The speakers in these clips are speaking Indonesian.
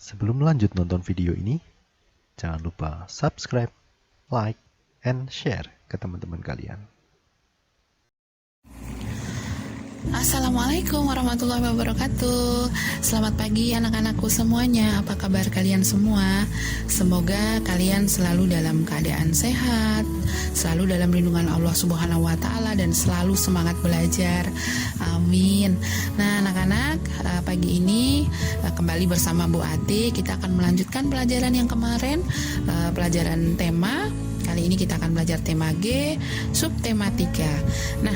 Sebelum lanjut nonton video ini, jangan lupa subscribe, like, and share ke teman-teman kalian. Assalamualaikum warahmatullahi wabarakatuh. Selamat pagi anak-anakku semuanya. Apa kabar kalian semua? Semoga kalian selalu dalam keadaan sehat, selalu dalam lindungan Allah Subhanahu wa taala, dan selalu semangat belajar. Amin. Nah, anak-anak, pagi ini kembali bersama Bu Ati, kita akan melanjutkan pelajaran yang kemarin, pelajaran tema. Kali ini kita akan belajar tema G, subtema 3. Nah,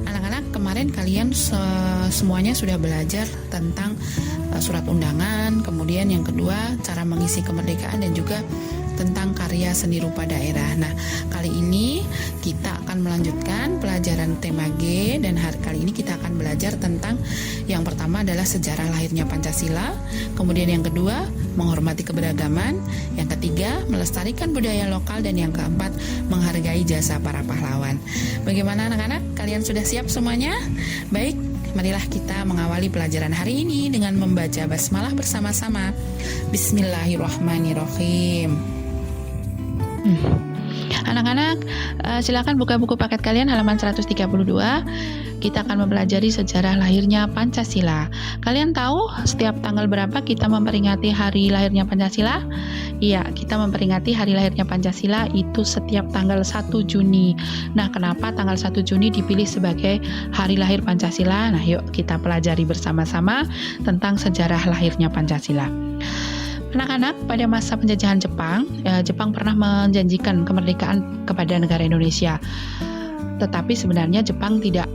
anak-anak, kemarin kalian semuanya sudah belajar tentang surat undangan, kemudian yang kedua cara mengisi kemerdekaan, dan juga tentang karya seni rupa daerah. Nah, kali ini kita akan melanjutkan pelajaran tema G, dan kali ini kita akan belajar tentang yang pertama adalah sejarah lahirnya Pancasila, kemudian yang kedua menghormati keberagaman, yang ketiga melestarikan budaya lokal, dan yang keempat menghargai jasa para pahlawan. Bagaimana anak-anak? Kalian sudah siap semuanya? Baik, marilah kita mengawali pelajaran hari ini dengan membaca basmalah bersama-sama. Bismillahirrahmanirrahim. Anak-anak, silakan buka buku paket kalian halaman 132. Kita akan mempelajari sejarah lahirnya Pancasila. Kalian tahu setiap tanggal berapa kita memperingati hari lahirnya Pancasila? Iya, kita memperingati hari lahirnya Pancasila itu setiap tanggal 1 Juni. Nah, kenapa tanggal 1 Juni dipilih sebagai hari lahir Pancasila? Nah, yuk kita pelajari bersama-sama tentang sejarah lahirnya Pancasila. Anak-anak, pada masa penjajahan Jepang, Jepang pernah menjanjikan kemerdekaan kepada negara Indonesia. Tetapi sebenarnya Jepang tidak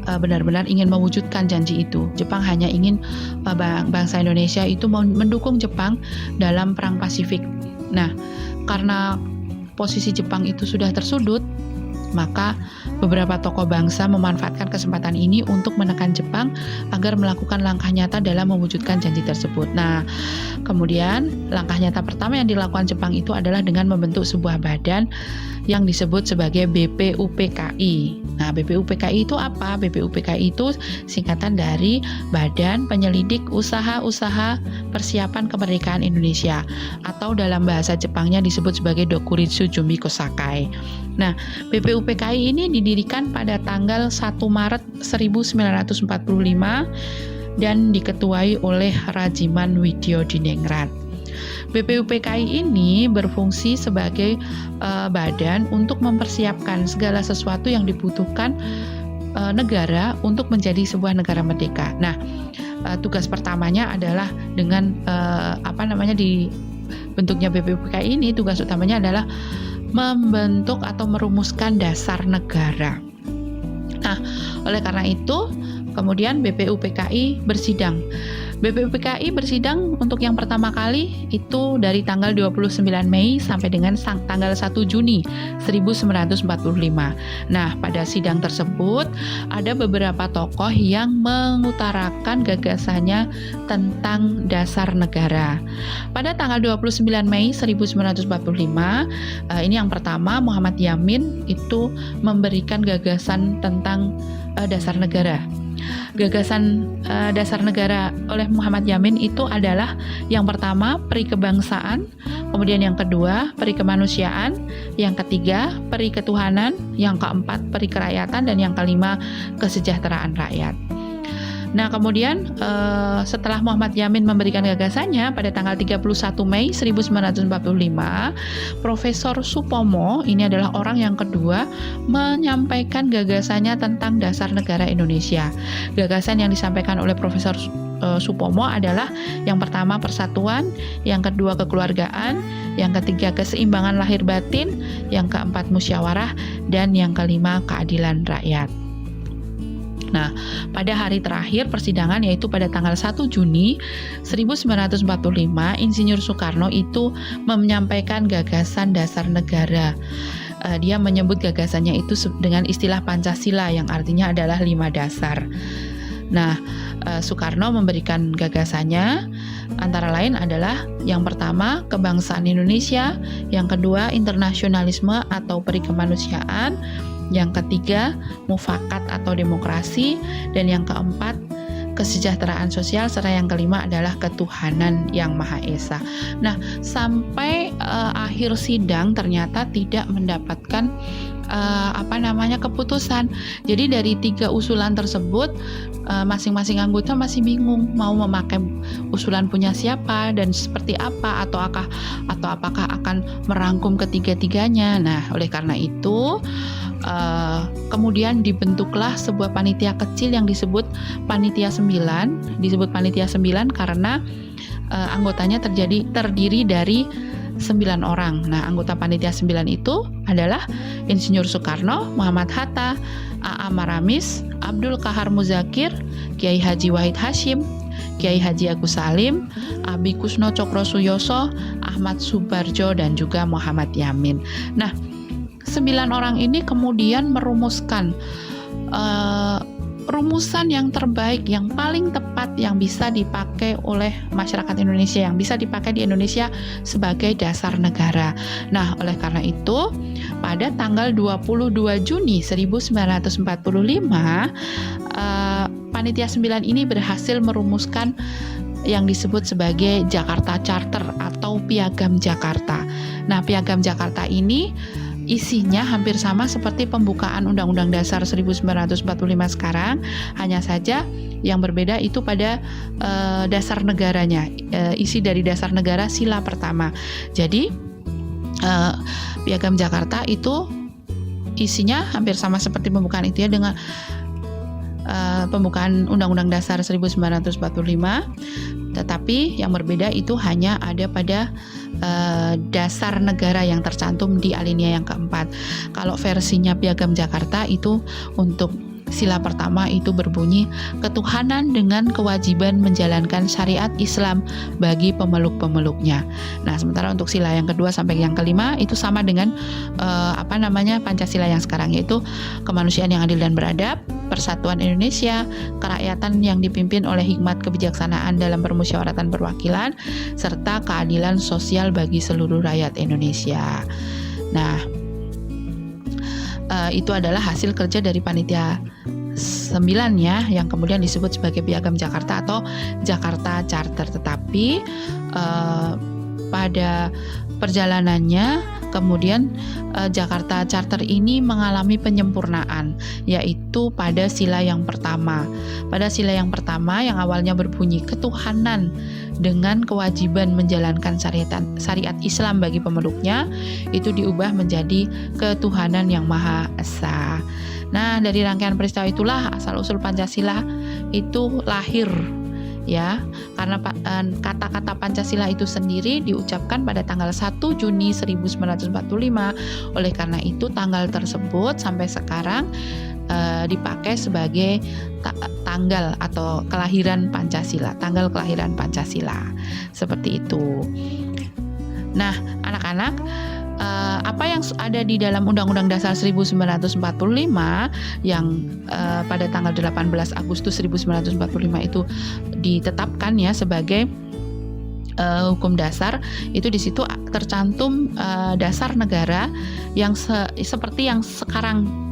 benar-benar ingin mewujudkan janji itu. Jepang hanya ingin bangsa Indonesia itu mendukung Jepang dalam Perang Pasifik. Nah, karena posisi Jepang itu sudah tersudut, maka beberapa tokoh bangsa memanfaatkan kesempatan ini untuk menekan Jepang agar melakukan langkah nyata dalam mewujudkan janji tersebut. Nah, kemudian langkah nyata pertama yang dilakukan Jepang itu adalah dengan membentuk sebuah badan yang disebut sebagai BPUPKI. Nah, BPUPKI itu apa? BPUPKI itu singkatan dari Badan Penyelidik Usaha-Usaha Persiapan Kemerdekaan Indonesia, atau dalam bahasa Jepangnya disebut sebagai Dokuritsu Jumbi Kosakai. Nah, BPUPKI ini didirikan pada tanggal 1 Maret 1945 dan diketuai oleh Rajiman Widyodiningrat. BPUPKI ini berfungsi sebagai badan untuk mempersiapkan segala sesuatu yang dibutuhkan negara untuk menjadi sebuah negara merdeka. Nah, tugas pertamanya adalah dengan dibentuknya BPUPKI ini, tugas utamanya adalah membentuk atau merumuskan dasar negara. Nah, oleh karena itu, kemudian BPUPKI bersidang. BPUPKI bersidang untuk yang pertama kali itu dari tanggal 29 Mei sampai dengan tanggal 1 Juni 1945. Nah, pada sidang tersebut ada beberapa tokoh yang mengutarakan gagasannya tentang dasar negara. Pada tanggal 29 Mei 1945, ini yang pertama, Muhammad Yamin itu memberikan gagasan tentang dasar negara. Gagasan dasar negara oleh Muhammad Yamin itu adalah yang pertama peri kebangsaan, kemudian yang kedua peri kemanusiaan, yang ketiga peri ketuhanan, yang keempat peri kerakyatan, dan yang kelima kesejahteraan rakyat. Nah, kemudian setelah Muhammad Yamin memberikan gagasannya pada tanggal 31 Mei 1945, Profesor Supomo, ini adalah orang yang kedua, menyampaikan gagasannya tentang dasar negara Indonesia. Gagasan yang disampaikan oleh Profesor Supomo adalah yang pertama persatuan, yang kedua kekeluargaan, yang ketiga keseimbangan lahir batin, yang keempat musyawarah, dan yang kelima keadilan rakyat. Nah, pada hari terakhir persidangan, yaitu pada tanggal 1 Juni 1945, Insinyur Soekarno itu menyampaikan gagasan dasar negara. Dia menyebut gagasannya itu dengan istilah Pancasila, yang artinya adalah 5 dasar. Nah, Soekarno memberikan gagasannya antara lain adalah yang pertama kebangsaan Indonesia, yang kedua internasionalisme atau peri kemanusiaan, yang ketiga mufakat atau demokrasi, dan yang keempat kesejahteraan sosial, serta yang kelima adalah ketuhanan yang Maha Esa. Nah, sampai akhir sidang ternyata tidak mendapatkan keputusan. Jadi dari 3 usulan tersebut masing-masing anggota masih bingung mau memakai usulan punya siapa dan seperti apa, atau apakah akan merangkum ketiga-tiganya. Nah, oleh karena itu kemudian dibentuklah sebuah panitia kecil yang disebut Panitia 9. Disebut Panitia 9 karena anggotanya terdiri dari 9 orang. Nah, anggota Panitia 9 itu adalah Insinyur Soekarno, Muhammad Hatta, A.A. Maramis, Abdul Kahar Muzakir, Kiai Haji Wahid Hashim, Kiai Haji Agus Salim, Abi Kusno Cokrosuyoso, Ahmad Subarjo, dan juga Muhammad Yamin. Nah, 9 orang ini kemudian merumuskan rumusan yang terbaik, yang paling tepat, yang bisa dipakai oleh masyarakat Indonesia, yang bisa dipakai di Indonesia sebagai dasar negara. Nah, oleh karena itu, pada tanggal 22 Juni 1945, Panitia 9 ini berhasil merumuskan yang disebut sebagai Jakarta Charter atau Piagam Jakarta. Nah, Piagam Jakarta ini isinya hampir sama seperti pembukaan Undang-Undang Dasar 1945 sekarang, hanya saja yang berbeda itu pada dasar negaranya, isi dari dasar negara sila pertama. Jadi Piagam Jakarta itu isinya hampir sama seperti pembukaan itu ya, dengan pembukaan Undang-Undang Dasar 1945, tetapi yang berbeda itu hanya ada pada dasar negara yang tercantum di alinea yang keempat. Kalau versinya Piagam Jakarta itu untuk sila pertama itu berbunyi ketuhanan dengan kewajiban menjalankan syariat Islam bagi pemeluk-pemeluknya. Nah, sementara untuk sila yang kedua sampai yang kelima itu sama dengan Pancasila yang sekarang, yaitu kemanusiaan yang adil dan beradab, persatuan Indonesia, kerakyatan yang dipimpin oleh hikmat kebijaksanaan dalam permusyawaratan perwakilan, serta keadilan sosial bagi seluruh rakyat Indonesia. Nah, itu adalah hasil kerja dari Panitia 9 ya, yang kemudian disebut sebagai Piagam Jakarta atau Jakarta Charter. Tetapi pada perjalanannya kemudian Jakarta Charter ini mengalami penyempurnaan, yaitu pada sila yang pertama. Pada sila yang pertama yang awalnya berbunyi ketuhanan dengan kewajiban menjalankan syariat Islam bagi pemeluknya, itu diubah menjadi ketuhanan yang Maha Esa. Nah, dari rangkaian peristiwa itulah asal-usul Pancasila itu lahir ya, karena kata-kata Pancasila itu sendiri diucapkan pada tanggal 1 Juni 1945. Oleh karena itu tanggal tersebut sampai sekarang dipakai sebagai tanggal atau kelahiran Pancasila, tanggal kelahiran Pancasila, seperti itu. Nah, anak-anak, apa yang ada di dalam Undang-Undang Dasar 1945 yang pada tanggal 18 Agustus 1945 itu ditetapkan ya sebagai hukum dasar, itu di situ tercantum dasar negara yang seperti yang sekarang,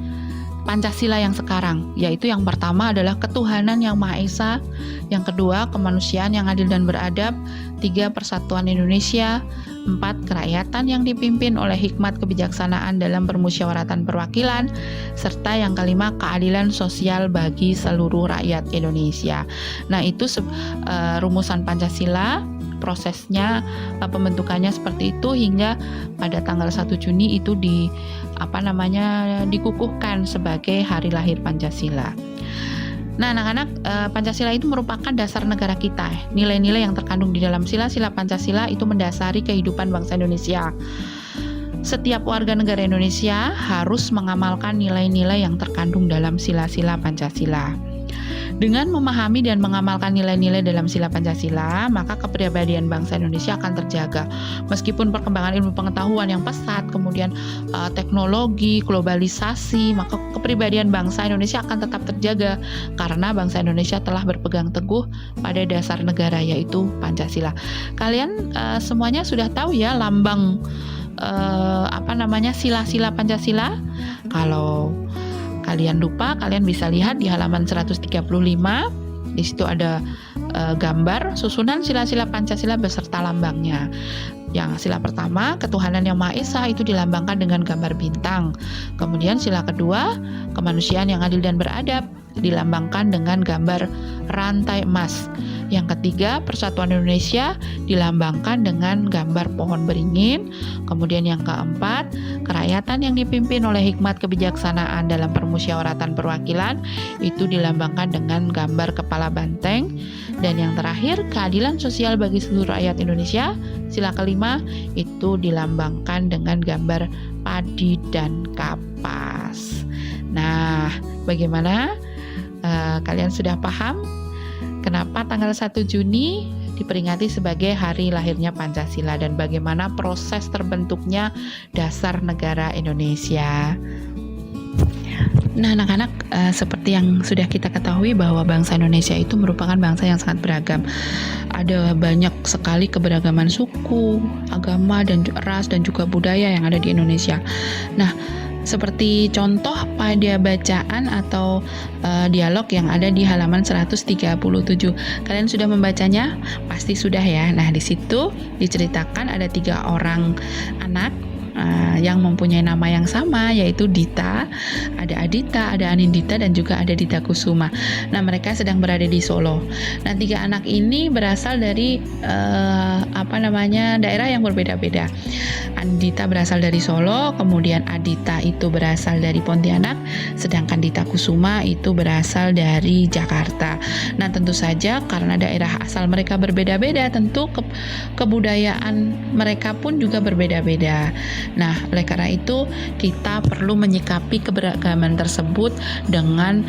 Pancasila yang sekarang, yaitu yang pertama adalah ketuhanan yang Maha Esa, yang kedua kemanusiaan yang adil dan beradab, 3 persatuan Indonesia, 4 kerakyatan yang dipimpin oleh hikmat kebijaksanaan dalam permusyawaratan perwakilan, serta yang kelima keadilan sosial bagi seluruh rakyat Indonesia. Nah, itu rumusan Pancasila. Prosesnya pembentukannya seperti itu hingga pada tanggal 1 Juni itu dikukuhkan sebagai hari lahir Pancasila. Nah, anak-anak, Pancasila itu merupakan dasar negara kita. Nilai-nilai yang terkandung di dalam sila-sila Pancasila itu mendasari kehidupan bangsa Indonesia. Setiap warga negara Indonesia harus mengamalkan nilai-nilai yang terkandung dalam sila-sila Pancasila. Dengan memahami dan mengamalkan nilai-nilai dalam sila Pancasila, maka kepribadian bangsa Indonesia akan terjaga. Meskipun perkembangan ilmu pengetahuan yang pesat, kemudian teknologi, globalisasi, maka kepribadian bangsa Indonesia akan tetap terjaga karena bangsa Indonesia telah berpegang teguh pada dasar negara, yaitu Pancasila. Kalian semuanya sudah tahu ya lambang sila-sila Pancasila. Kalau kalian lupa, kalian bisa lihat di halaman 135 Di situ ada gambar susunan sila-sila Pancasila beserta lambangnya. Yang sila pertama, ketuhanan yang Maha Esa, itu dilambangkan dengan gambar bintang. Kemudian sila kedua, kemanusiaan yang adil dan beradab, dilambangkan dengan gambar rantai emas. Yang ketiga, persatuan Indonesia, dilambangkan dengan gambar pohon beringin. Kemudian yang keempat, kerakyatan yang dipimpin oleh hikmat kebijaksanaan dalam permusyawaratan perwakilan, itu dilambangkan dengan gambar kepala banteng. Dan yang terakhir, keadilan sosial bagi seluruh rakyat Indonesia, sila kelima, itu dilambangkan dengan gambar padi dan kapas. Nah, bagaimana? Kalian sudah paham kenapa tanggal 1 Juni diperingati sebagai hari lahirnya Pancasila dan bagaimana proses terbentuknya dasar negara Indonesia? Nah, anak-anak, seperti yang sudah kita ketahui bahwa bangsa Indonesia itu merupakan bangsa yang sangat beragam. Ada banyak sekali keberagaman suku, agama, dan ras dan juga budaya yang ada di Indonesia. Nah, seperti contoh pada bacaan atau dialog yang ada di halaman 137. Kalian sudah membacanya? Pasti sudah ya. Nah, di situ diceritakan ada 3 orang anak yang mempunyai nama yang sama, yaitu Dita, ada Adita, ada Anindita, dan juga ada Dita Kusuma. Nah, mereka sedang berada di Solo. Nah, 3 anak ini berasal dari daerah yang berbeda-beda. Anindita berasal dari Solo, kemudian Adita itu berasal dari Pontianak, sedangkan Dita Kusuma itu berasal dari Jakarta. Nah, tentu saja karena daerah asal mereka berbeda-beda, tentu kebudayaan mereka pun juga berbeda-beda. Nah, oleh karena itu kita perlu menyikapi keberagaman tersebut dengan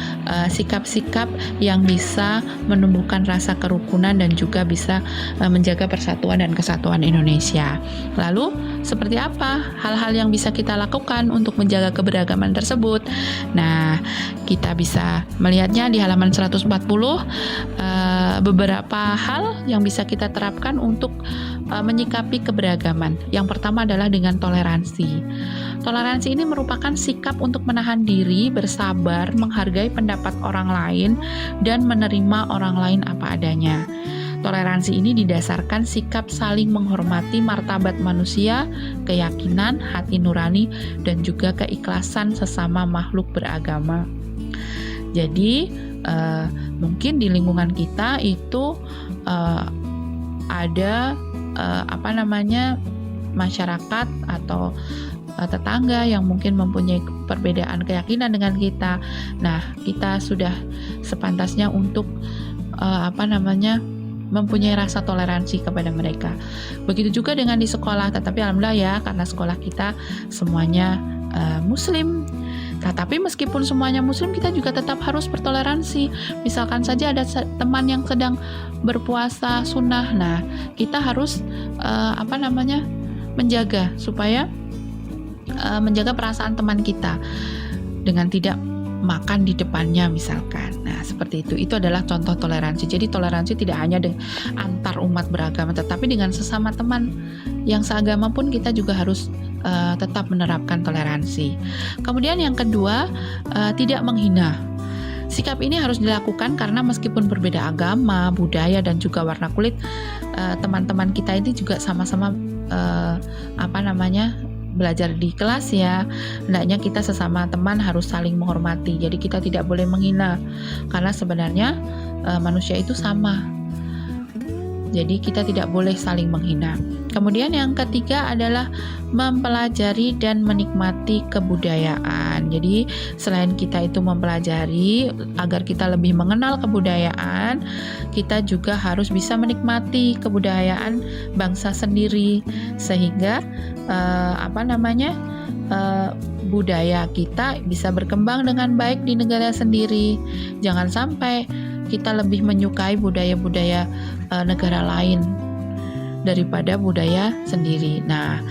sikap-sikap yang bisa menumbuhkan rasa kerukunan dan juga bisa menjaga persatuan dan kesatuan Indonesia. Lalu, seperti apa hal-hal yang bisa kita lakukan untuk menjaga keberagaman tersebut? Nah, kita bisa melihatnya di halaman 140, beberapa hal yang bisa kita terapkan untuk menyikapi keberagaman. Yang pertama adalah dengan toleransi. Toleransi ini merupakan sikap untuk menahan diri, bersabar, menghargai pendapat orang lain, dan menerima orang lain apa adanya. Toleransi ini didasarkan sikap saling menghormati martabat manusia, keyakinan, hati nurani, dan juga keikhlasan sesama makhluk beragama. Jadi, mungkin di lingkungan kita itu ada masyarakat atau tetangga yang mungkin mempunyai perbedaan keyakinan dengan kita. Nah, kita sudah sepantasnya untuk mempunyai rasa toleransi kepada mereka. Begitu juga dengan di sekolah, tetapi alhamdulillah ya, karena sekolah kita semuanya muslim. Tetapi meskipun semuanya muslim, kita juga tetap harus bertoleransi. Misalkan saja ada teman yang sedang berpuasa sunnah, nah kita harus menjaga supaya menjaga perasaan teman kita dengan tidak makan di depannya misalkan. Nah, seperti itu. Itu adalah contoh toleransi. Jadi toleransi tidak hanya antar umat beragama, tetapi dengan sesama teman yang seagama pun kita juga harus tetap menerapkan toleransi. Kemudian yang kedua, tidak menghina. Sikap ini harus dilakukan karena meskipun berbeda agama, budaya, dan juga warna kulit, teman-teman kita ini juga sama-sama belajar di kelas ya. Hendaknya kita sesama teman harus saling menghormati. Jadi kita tidak boleh menghina karena sebenarnya manusia itu sama. Jadi kita tidak boleh saling menghina. Kemudian yang ketiga adalah mempelajari dan menikmati kebudayaan. Jadi selain kita itu mempelajari agar kita lebih mengenal kebudayaan, kita juga harus bisa menikmati kebudayaan bangsa sendiri sehingga budaya kita bisa berkembang dengan baik di negara sendiri. Jangan sampai kita lebih menyukai budaya-budaya negara lain daripada budaya sendiri. Nah,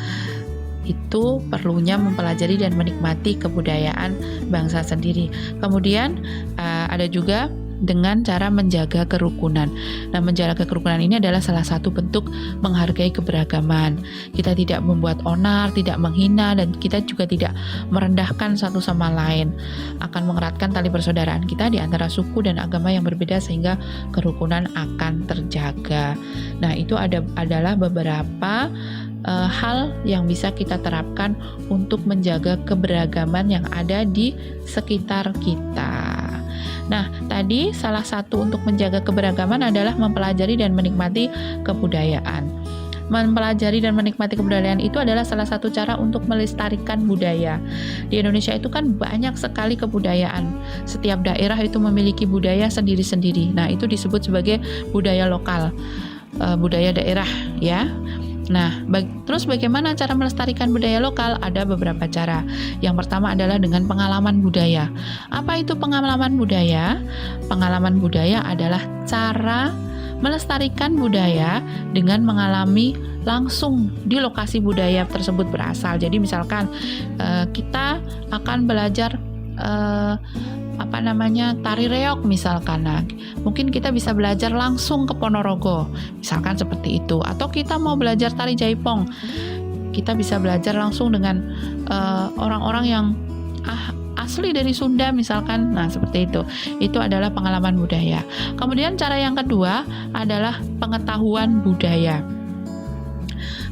itu perlunya mempelajari dan menikmati kebudayaan bangsa sendiri. Kemudian ada juga dengan cara menjaga kerukunan. Nah, menjaga kerukunan ini adalah salah satu bentuk menghargai keberagaman. Kita tidak membuat onar, tidak menghina, dan kita juga tidak merendahkan satu sama lain. Akan mengeratkan tali persaudaraan kita di antara suku dan agama yang berbeda sehingga kerukunan akan terjaga. Nah, itu adalah beberapa hal yang bisa kita terapkan untuk menjaga keberagaman yang ada di sekitar kita. Nah, tadi salah satu untuk menjaga keberagaman adalah mempelajari dan menikmati kebudayaan. Mempelajari dan menikmati kebudayaan itu adalah salah satu cara untuk melestarikan budaya. Di Indonesia itu kan banyak sekali kebudayaan. Setiap daerah itu memiliki budaya sendiri-sendiri. Nah, itu disebut sebagai budaya lokal, budaya daerah, ya. Nah, terus bagaimana cara melestarikan budaya lokal? Ada beberapa cara. Yang pertama adalah dengan pengalaman budaya. Apa itu pengalaman budaya? Pengalaman budaya adalah cara melestarikan budaya dengan mengalami langsung di lokasi budaya tersebut berasal. Jadi misalkan kita akan belajar tari reog misalkan. Nah, mungkin kita bisa belajar langsung ke Ponorogo, misalkan seperti itu. Atau kita mau belajar tari jaipong, kita bisa belajar langsung dengan orang-orang yang asli dari Sunda misalkan. Nah, seperti itu. Itu adalah pengalaman budaya. Kemudian cara yang kedua adalah pengetahuan budaya.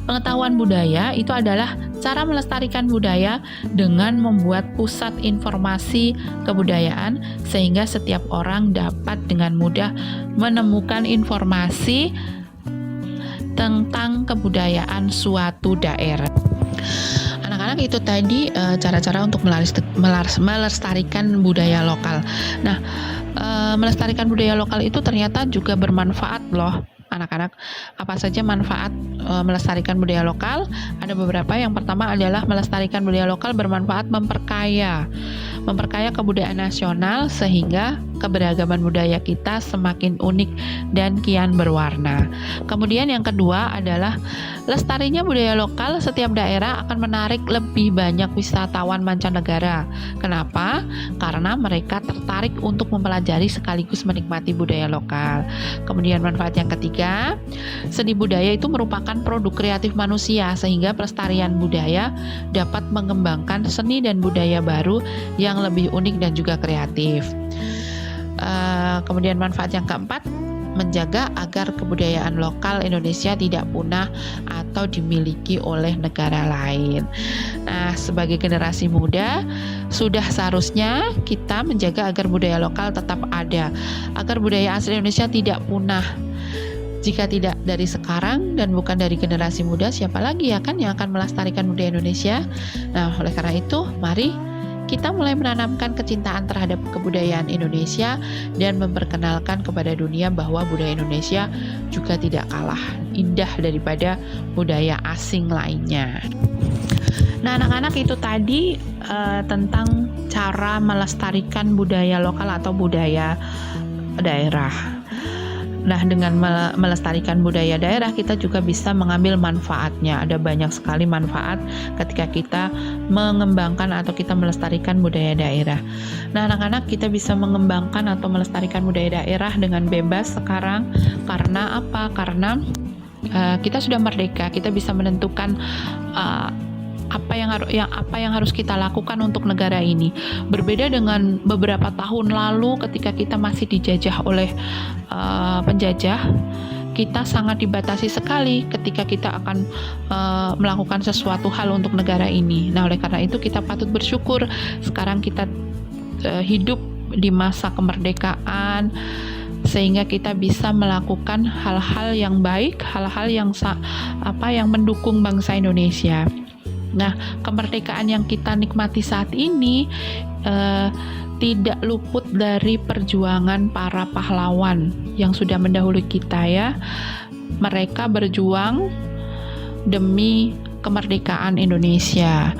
Pengetahuan budaya itu adalah cara melestarikan budaya dengan membuat pusat informasi kebudayaan sehingga setiap orang dapat dengan mudah menemukan informasi tentang kebudayaan suatu daerah. Anak-anak, itu tadi cara-cara untuk melestarikan budaya lokal. Nah, melestarikan budaya lokal itu ternyata juga bermanfaat loh. Anak-anak, apa saja manfaat melestarikan budaya lokal? Ada beberapa. Yang pertama adalah melestarikan budaya lokal bermanfaat memperkaya kebudayaan nasional sehingga keberagaman budaya kita semakin unik dan kian berwarna. Kemudian yang kedua adalah lestarinya budaya lokal. Setiap daerah akan menarik lebih banyak wisatawan mancanegara. Kenapa? Karena mereka tertarik untuk mempelajari sekaligus menikmati budaya lokal. Kemudian manfaat yang ketiga, seni budaya itu merupakan produk kreatif manusia sehingga pelestarian budaya dapat mengembangkan seni dan budaya baru yang lebih unik dan juga kreatif. Kemudian manfaat yang keempat, menjaga agar kebudayaan lokal Indonesia tidak punah atau dimiliki oleh negara lain. Nah, sebagai generasi muda, sudah seharusnya kita menjaga agar budaya lokal tetap ada, agar budaya asli Indonesia tidak punah. Jika tidak dari sekarang dan bukan dari generasi muda, siapa lagi ya kan yang akan melestarikan budaya Indonesia? Nah, oleh karena itu, mari kita mulai menanamkan kecintaan terhadap kebudayaan Indonesia dan memperkenalkan kepada dunia bahwa budaya Indonesia juga tidak kalah indah daripada budaya asing lainnya. Nah, anak-anak, itu tadi tentang cara melestarikan budaya lokal atau budaya daerah. Nah, dengan melestarikan budaya daerah, kita juga bisa mengambil manfaatnya. Ada banyak sekali manfaat ketika kita mengembangkan atau kita melestarikan budaya daerah. Nah, anak-anak, kita bisa mengembangkan atau melestarikan budaya daerah dengan bebas sekarang. Karena apa? Karena kita sudah merdeka. Kita bisa menentukan apa yang harus kita lakukan untuk negara ini. Berbeda dengan beberapa tahun lalu ketika kita masih dijajah oleh penjajah, kita sangat dibatasi sekali ketika kita akan melakukan sesuatu hal untuk negara ini. Nah, oleh karena itu kita patut bersyukur sekarang kita hidup di masa kemerdekaan, sehingga kita bisa melakukan hal-hal yang baik, hal-hal yang mendukung bangsa Indonesia. Nah, kemerdekaan yang kita nikmati saat ini tidak luput dari perjuangan para pahlawan yang sudah mendahului kita ya. Mereka berjuang demi kemerdekaan Indonesia.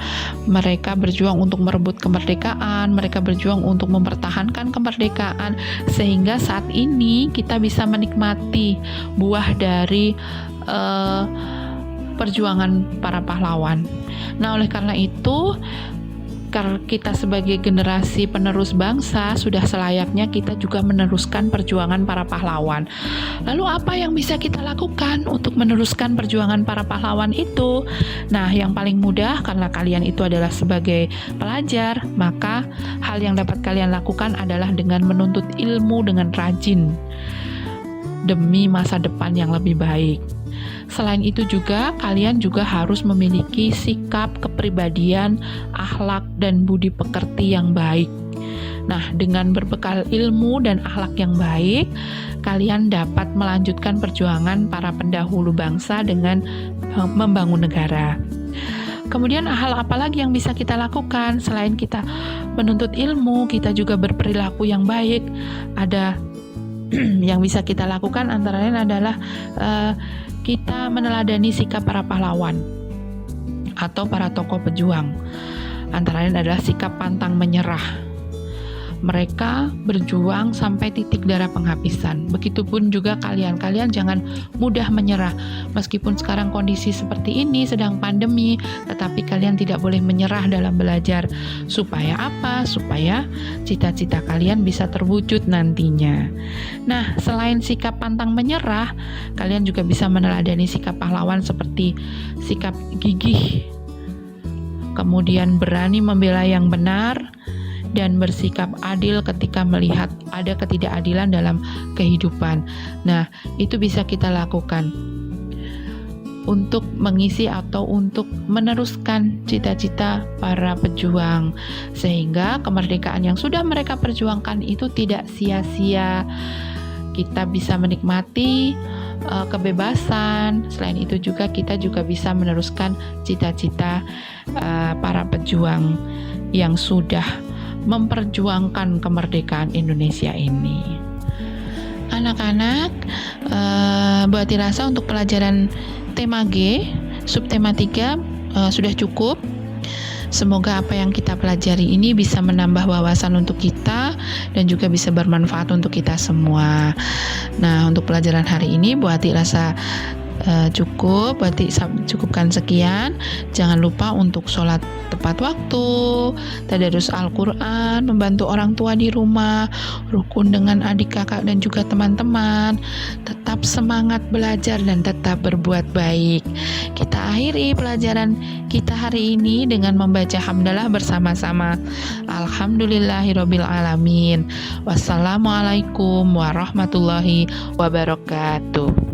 Mereka berjuang untuk merebut kemerdekaan, mereka berjuang untuk mempertahankan kemerdekaan, sehingga saat ini kita bisa menikmati buah dari perjuangan para pahlawan. Nah, oleh karena itu kita sebagai generasi penerus bangsa, sudah selayaknya kita juga meneruskan perjuangan para pahlawan. Lalu apa yang bisa kita lakukan untuk meneruskan perjuangan para pahlawan itu? Nah, yang paling mudah karena kalian itu adalah sebagai pelajar, maka hal yang dapat kalian lakukan adalah dengan menuntut ilmu dengan rajin demi masa depan yang lebih baik. Selain itu juga, kalian juga harus memiliki sikap, kepribadian, akhlak, dan budi pekerti yang baik. Nah, dengan berbekal ilmu dan akhlak yang baik, kalian dapat melanjutkan perjuangan para pendahulu bangsa dengan membangun negara. Kemudian hal apa lagi yang bisa kita lakukan? Selain kita menuntut ilmu, kita juga berperilaku yang baik. Ada yang bisa kita lakukan antara lain adalah kita meneladani sikap para pahlawan atau para tokoh pejuang. Antara lain adalah sikap pantang menyerah. Mereka berjuang sampai titik darah penghabisan. Begitupun juga kalian jangan mudah menyerah. Meskipun sekarang kondisi seperti ini sedang pandemi, tetapi kalian tidak boleh menyerah dalam belajar. Supaya apa? Supaya cita-cita kalian bisa terwujud nantinya. Nah, selain sikap pantang menyerah, kalian juga bisa meneladani sikap pahlawan seperti sikap gigih, kemudian berani membela yang benar, dan bersikap adil ketika melihat ada ketidakadilan dalam kehidupan. Nah, itu bisa kita lakukan untuk mengisi atau untuk meneruskan cita-cita para pejuang, sehingga kemerdekaan yang sudah mereka perjuangkan itu tidak sia-sia. Kita bisa menikmati kebebasan. Selain itu juga kita juga bisa meneruskan cita-cita para pejuang yang sudah memperjuangkan kemerdekaan Indonesia ini. Anak-anak, buat dirasa untuk pelajaran tema G, subtema 3 sudah cukup. Semoga apa yang kita pelajari ini bisa menambah wawasan untuk kita dan juga bisa bermanfaat untuk kita semua. Nah, untuk pelajaran hari ini buat dirasa cukup, berarti cukupkan sekian. Jangan lupa untuk sholat tepat waktu, tadarus Al-Quran, membantu orang tua di rumah, rukun dengan adik kakak dan juga teman-teman. Tetap semangat belajar dan tetap berbuat baik. Kita akhiri pelajaran kita hari ini dengan membaca hamdalah bersama-sama. Alhamdulillahirabbil alamin. Wassalamualaikum warahmatullahi wabarakatuh.